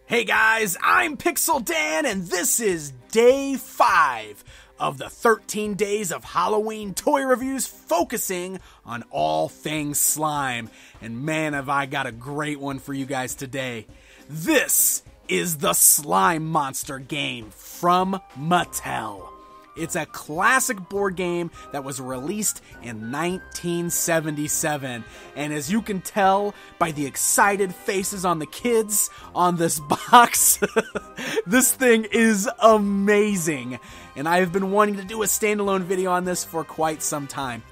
Hey guys, I'm Pixel Dan, and this is day 5 of the 13 days of Halloween toy reviews focusing on all things slime. And man, have I got a great one for you guys today. This is the Slime Monster game from Mattel. It's a classic board game that was released in 1977. And as you can tell by the excited faces on the kids on this box, this thing is amazing. And I have been wanting to do a standalone video on this for quite some time.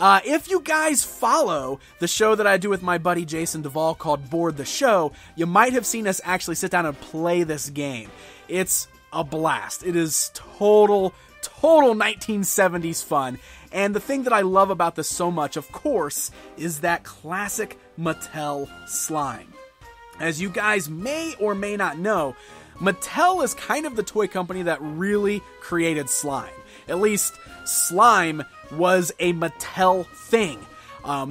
If you guys follow the show that I do with my buddy Jason Duvall called Board the Show, you might have seen us actually sit down and play this game. It's a blast. It is total 1970s fun. And the thing that I love about this so much, of course, is that classic Mattel slime. As you guys may or may not know, Mattel is kind of the toy company that really created slime. At least, slime was a Mattel thing.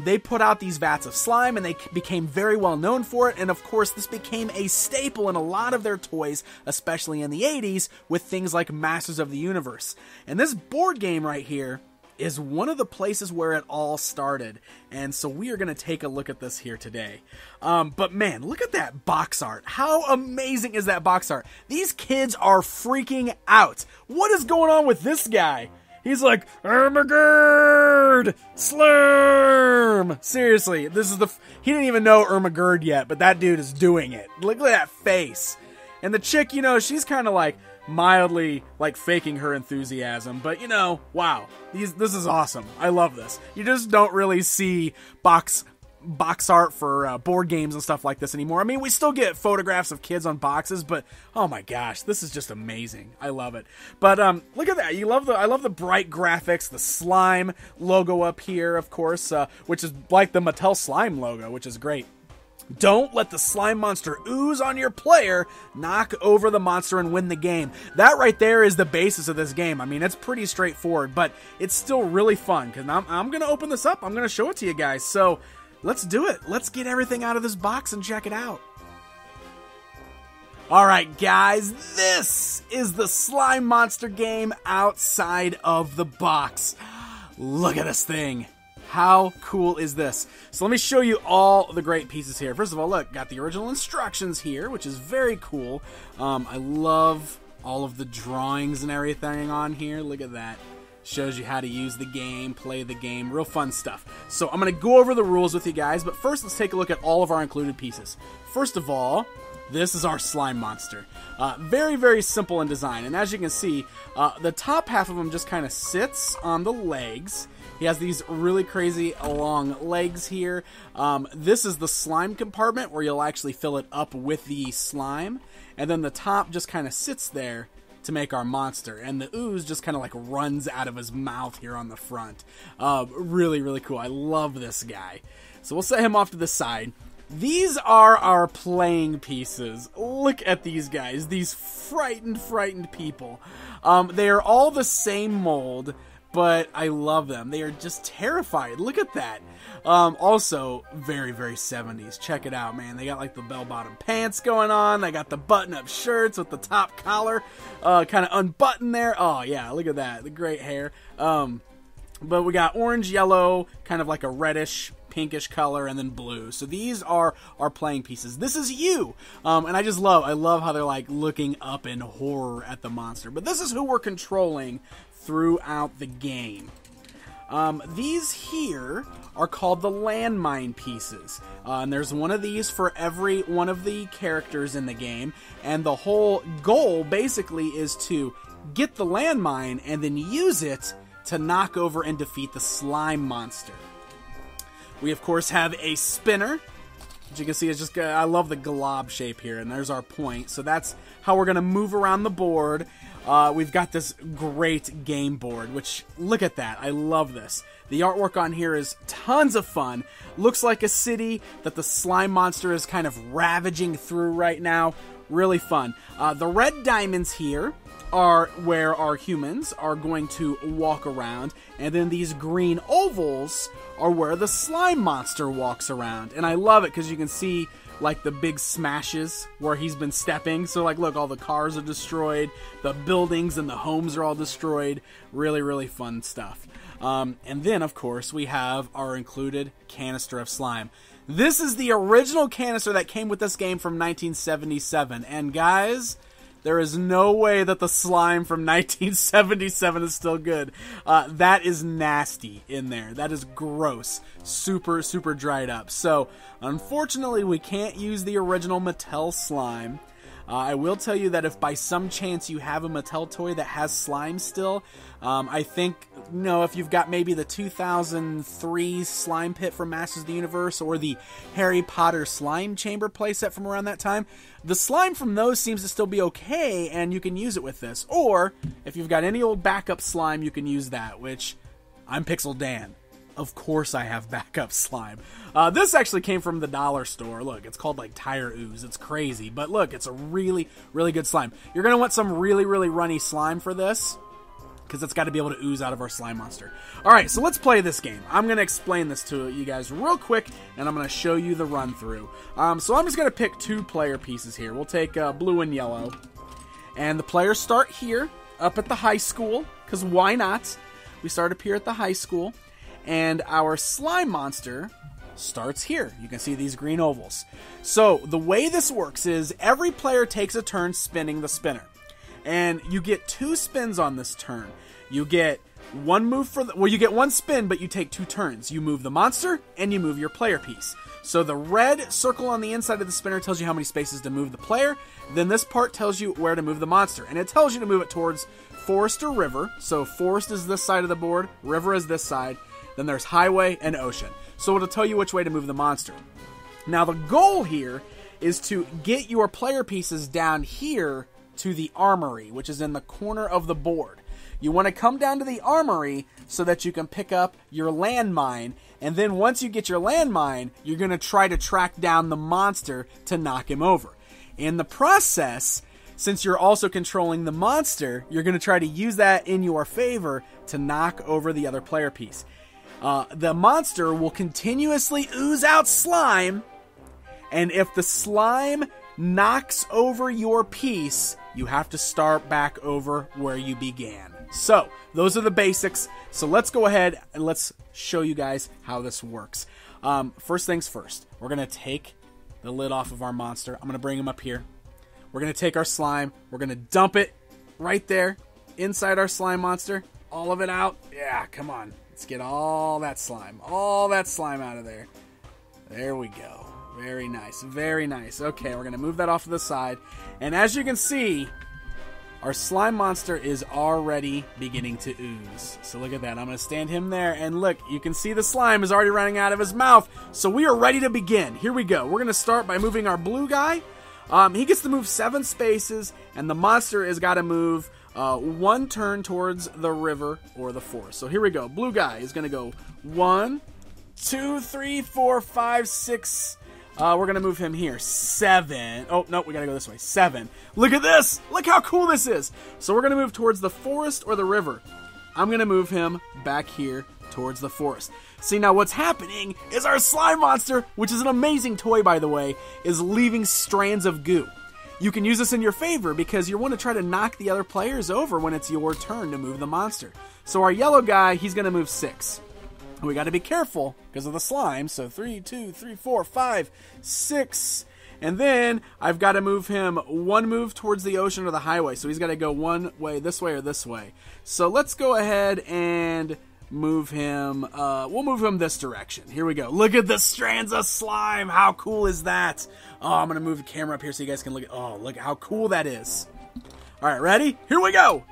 They put out these vats of slime and they became very well known for it, and of course this became a staple in a lot of their toys, especially in the 80s, with things like Masters of the Universe. And this board game right here is one of the places where it all started, and so we are going to take a look at this here today. But man, look at that box art. How amazing is that box art? These kids are freaking out. What is going on with this guy? He's like, Ermagerd! Slurm! Seriously, this is he didn't even know Ermagerd yet, but that dude is doing it. Look at that face. And the chick, you know, she's kind of like mildly like faking her enthusiasm, but you know, wow. This is awesome. I love this. You just don't really see box art for board games and stuff like this anymore. I mean, we still get photographs of kids on boxes, but oh my gosh, this is just amazing. I love it. But look at that. I love the bright graphics, the slime logo up here, of course, which is like the Mattel slime logo, which is great. Don't let the slime monster ooze on your player, knock over the monster and win the game. That right there is the basis of this game. I mean, it's pretty straightforward, but it's still really fun, because I'm going to open this up. I'm going to show it to you guys. So let's do it. Let's get everything out of this box and check it out. Alright guys, this is the Slime Monster game outside of the box. Look at this thing. How cool is this? So let me show you all the great pieces here. First of all, look, got the original instructions here, which is very cool. I love all of the drawings and everything on here. Look at that. Shows you how to use the game, play the game, real fun stuff. So I'm going to go over the rules with you guys, but first let's take a look at all of our included pieces. First of all, this is our slime monster. Very, very simple in design, and as you can see, the top half of him just kind of sits on the legs. He has these really crazy long legs here. This is the slime compartment where you'll actually fill it up with the slime, and then the top just kind of sits there to make our monster, and the ooze just kind of like runs out of his mouth here on the front. Really, really cool. I love this guy. So we'll set him off to the side. These are our playing pieces. Look at these guys, these frightened people. They are all the same mold, but I love them. They are just terrified. Look at that. Also, very, very 70s. Check it out, man. They got like the bell-bottom pants going on. They got the button-up shirts with the top collar kind of unbuttoned there. Oh, yeah, look at that. The great hair. But we got orange, yellow, kind of like a reddish, pinkish color, and then blue. So these are our playing pieces. This is you. And I love how they're like looking up in horror at the monster. But this is who we're controlling throughout the game. These here are called the Landmine Pieces. And there's one of these for every one of the characters in the game. And the whole goal basically is to get the landmine and then use it to knock over and defeat the slime monster. We of course have a spinner, which you can see is just, I love the glob shape here, and there's our point. So that's how we're going to move around the board. We've got this great game board, which, look at that. I love this. The artwork on here is tons of fun. Looks like a city that the slime monster is kind of ravaging through right now. Really fun. The red diamonds here are where our humans are going to walk around, and then these green ovals are where the slime monster walks around. And I love it because you can see like the big smashes where he's been stepping. So like, look, all the cars are destroyed, the buildings and the homes are all destroyed. Really, really fun stuff. And then, of course, we have our included canister of slime. This is the original canister that came with this game from 1977. And guys, there is no way that the slime from 1977 is still good. That is nasty in there. That is gross. Super, super dried up. So, unfortunately, we can't use the original Mattel slime. I will tell you that if by some chance you have a Mattel toy that has slime still, I think, if you've got maybe the 2003 slime pit from Masters of the Universe or the Harry Potter slime chamber playset from around that time, the slime from those seems to still be okay, and you can use it with this. Or, if you've got any old backup slime, you can use that, which, I'm Pixel Dan. Of course I have backup slime. This actually came from the dollar store. Look, it's called like Tire Ooze. It's crazy. But look, it's a really, really good slime. You're going to want some really, really runny slime for this, because it's got to be able to ooze out of our slime monster. Alright, so let's play this game. I'm going to explain this to you guys real quick, and I'm going to show you the run through. So I'm just going to pick 2 player pieces here. We'll take blue and yellow. And the players start here, up at the high school, because why not? We start up here at the high school. And our slime monster starts here. You can see these green ovals. So the way this works is every player takes a turn spinning the spinner. And you get 2 spins on this turn. You get one move for you get 1 spin, but you take 2 turns. You move the monster and you move your player piece. So the red circle on the inside of the spinner tells you how many spaces to move the player. Then this part tells you where to move the monster. And it tells you to move it towards forest or river. So forest is this side of the board, river is this side. Then there's highway and ocean. So it'll tell you which way to move the monster. Now the goal here is to get your player pieces down here to the armory, which is in the corner of the board. You want to come down to the armory so that you can pick up your landmine. And then once you get your landmine, you're going to try to track down the monster to knock him over. In the process, since you're also controlling the monster, you're going to try to use that in your favor to knock over the other player piece. The monster will continuously ooze out slime, and if the slime knocks over your piece, you have to start back over where you began. So, those are the basics. So let's go ahead and let's show you guys how this works. First things first, we're going to take the lid off of our monster. I'm going to bring him up here. We're going to take our slime. We're going to dump it right there inside our slime monster. All of it out. Yeah, come on. Let's get all that slime out of there. There we go. Very nice, very nice. Okay, we're going to move that off to the side. And as you can see, our slime monster is already beginning to ooze. So look at that. I'm going to stand him there. And look, you can see the slime is already running out of his mouth. So we are ready to begin. Here we go. We're going to start by moving our blue guy. He gets to move 7 spaces, and the monster has got to move 1 turn towards the river or the forest. So here we go. Blue guy is going to go 1, 2, 3, 4, 5, 6. We're going to move him here. 7. Oh, no, we got to go this way. 7. Look at this. Look how cool this is. So we're going to move towards the forest or the river. I'm going to move him back here towards the forest. See, now what's happening is our slime monster, which is an amazing toy, by the way, is leaving strands of goo. You can use this in your favor because you want to try to knock the other players over when it's your turn to move the monster. So our yellow guy, he's going to move 6. We got to be careful because of the slime. So 3, 2, 3, 4, 5, 6. And then I've got to move him 1 move towards the ocean or the highway. So he's got to go 1 way, this way or this way. So let's go ahead and move him. We'll move him this direction. Here we go. Look at the strands of slime. How cool is that? Oh, I'm going to move the camera up here so you guys can look at. Oh, look how cool that is. All right, ready? Here we go.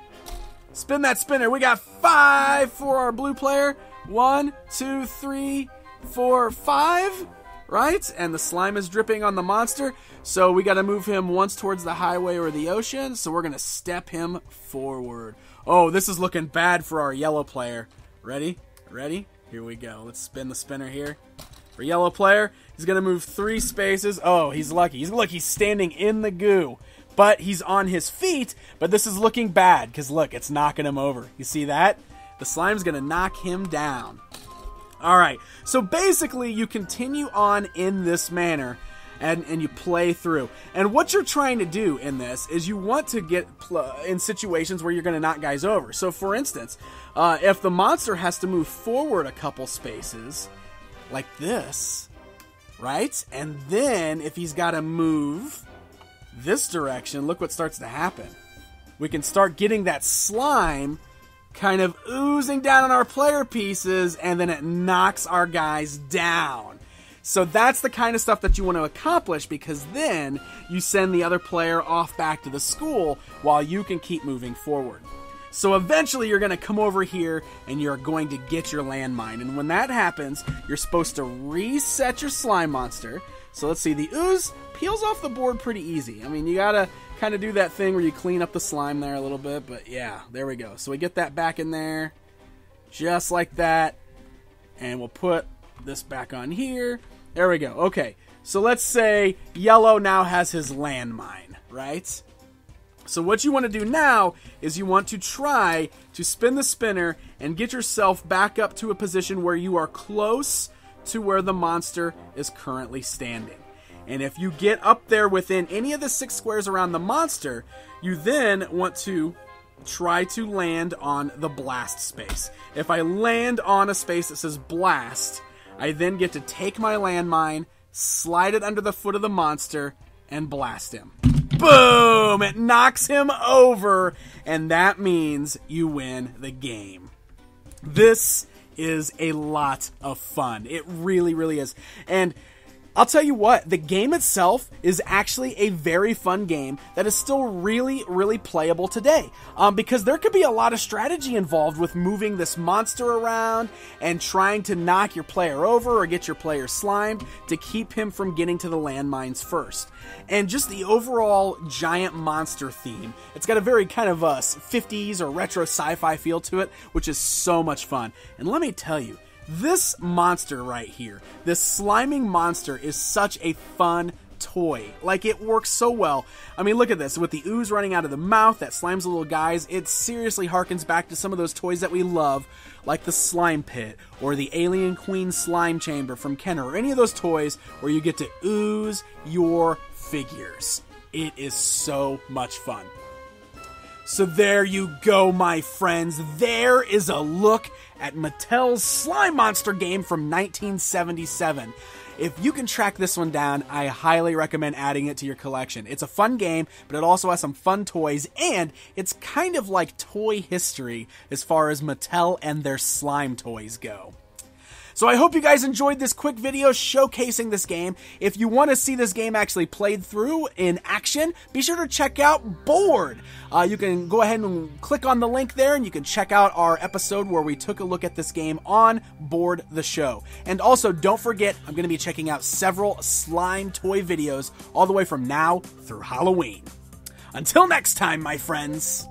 Spin that spinner. We got 5 for our blue player. 1, 2, 3, 4, 5. Right? And the slime is dripping on the monster. So we got to move him once towards the highway or the ocean. So we're going to step him forward. Oh, this is looking bad for our yellow player. Ready? Ready? Here we go. Let's spin the spinner here. For yellow player, he's going to move 3 spaces. Oh, he's lucky. He's standing in the goo. but he's on his feet, but this is looking bad, because look, it's knocking him over. You see that? The slime's going to knock him down. Alright, so basically you continue on in this manner, and you play through. And what you're trying to do in this is you want to get in situations where you're going to knock guys over. So for instance, if the monster has to move forward a couple spaces, like this, right? And then if he's got to move this direction, look what starts to happen. We can start getting that slime kind of oozing down on our player pieces, and then it knocks our guys down. So that's the kind of stuff that you want to accomplish, because then you send the other player off back to the school while you can keep moving forward. So eventually you're going to come over here and you're going to get your landmine. And when that happens, you're supposed to reset your slime monster. So let's see, the ooze peels off the board pretty easy. I mean, you got to kind of do that thing where you clean up the slime there a little bit. But yeah, there we go. So we get that back in there just like that. And we'll put this back on here. There we go. Okay, so let's say yellow now has his landmine, right? So what you want to do now is you want to try to spin the spinner and get yourself back up to a position where you are close to where the monster is currently standing. And if you get up there within any of the 6 squares around the monster, you then want to try to land on the blast space. If I land on a space that says blast, I then get to take my landmine, slide it under the foot of the monster, and blast him. Boom! It knocks him over, and that means you win the game. This is a lot of fun. It really, really is. And I'll tell you what, the game itself is actually a very fun game that is still really, really playable today. Because there could be a lot of strategy involved with moving this monster around and trying to knock your player over or get your player slimed to keep him from getting to the landmines first. And just the overall giant monster theme, it's got a very kind of 50s or retro sci-fi feel to it, which is so much fun. And let me tell you, this monster right here, this sliming monster, is such a fun toy. Like, it works so well. I mean, look at this. With the ooze running out of the mouth that slimes the little guys, it seriously harkens back to some of those toys that we love, like the Slime Pit, or the Alien Queen Slime Chamber from Kenner, or any of those toys where you get to ooze your figures. It is so much fun. So there you go, my friends. There is a look at Mattel's Slime Monster game from 1977. If you can track this one down, I highly recommend adding it to your collection. It's a fun game, but it also has some fun toys, and it's kind of like toy history as far as Mattel and their slime toys go. So I hope you guys enjoyed this quick video showcasing this game. If you want to see this game actually played through in action, be sure to check out Board. You can go ahead and click on the link there, and you can check out our episode where we took a look at this game on Board the Show. And also, don't forget, I'm going to be checking out several slime toy videos all the way from now through Halloween. Until next time, my friends.